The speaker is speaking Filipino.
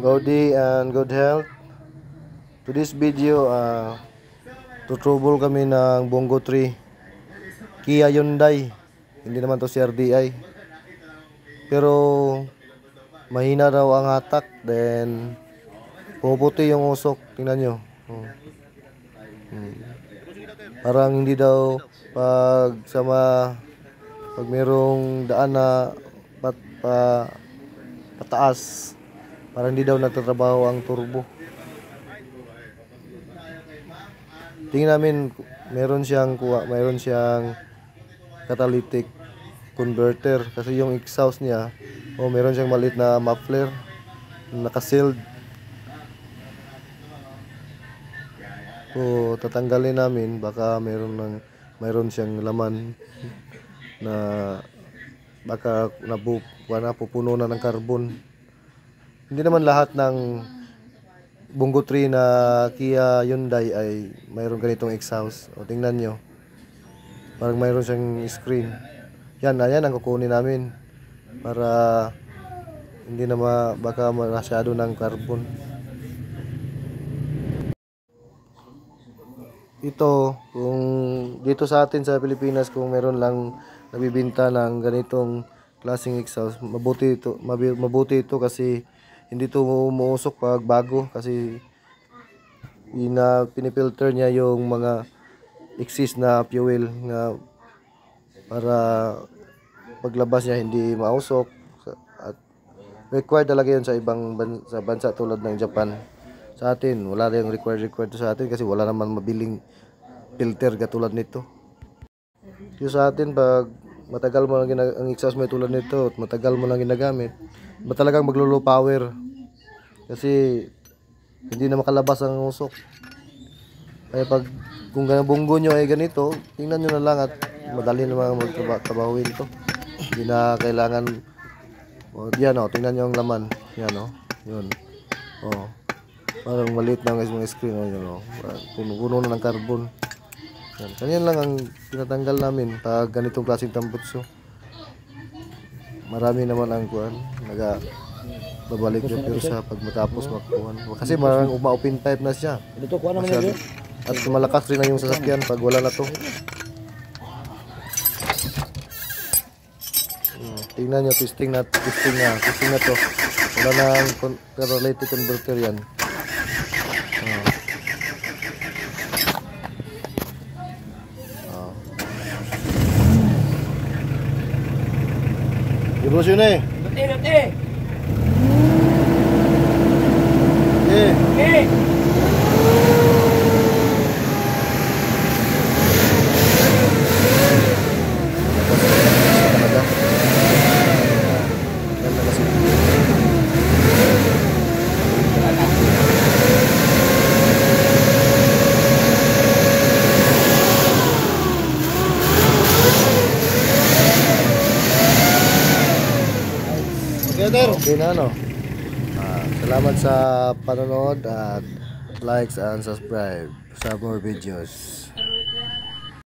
Gaudi and good health. To this video, tutrouble kami ng Bongo 3 Kia Hyundai. Hindi naman to CRDI. Pero mahina daw ang hatak. Then puputi yung usok. Tingnan nyo. Parang hindi daw pag merong daan na pataas, parang hindi daw nagtatrabaho ang turbo. Tingnan namin, mayroon siyang catalytic converter kasi yung exhaust niya, mayroon siyang maliit na muffler naka-sealed. Tatanggalin namin, baka mayroon siyang laman na baka pupuno na ng carbon. Hindi naman lahat ng Bongo 3 na Kia Hyundai ay mayroon ganitong exhaust. Tingnan nyo, parang mayroon siyang screen. Yan ang kukunin namin para hindi na baka masyado ng carbon. Ito, kung dito sa atin sa Pilipinas, kung meron lang nabibinta ng ganitong klaseng exhaust, mabuti ito kasi hindi ito umuusok pag bago, kasi pinifilter niya yung mga excess na fuel na para paglabas niya hindi mausok. At required talaga yun sa ibang bansa tulad ng Japan. Sa atin wala rin required sa atin kasi wala naman mabiling filter katulad nito. Yung sa atin, pag matagal mo lang ang exhaust mo tulad nito at matagal mo lang ginagamit, talagang maglo-low power kasi hindi na makalabas ang usok. Kaya kung bunggo nyo ay ganito, tingnan nyo na lang at madali na magtrabahuin ito. Hindi na kailangan yan tingnan nyo ang laman. Yan yun. Parang maliit na ang screen. Puno na ng carbon. Yan. Kanyan lang ang tinatanggal namin pag ganitong klaseng tambutso. Marami naman ang babalik yung sa pag matapos makukuhan. Kasi marang open pipe na siya. At malakas rin na yung sasakyan pag wala na to. Tingnan nyo, testing na to. Wala na ang catalytic converter yan. Revolution eh. Lote. Okay. Okay na salamat sa panonood at likes and subscribe sa more videos.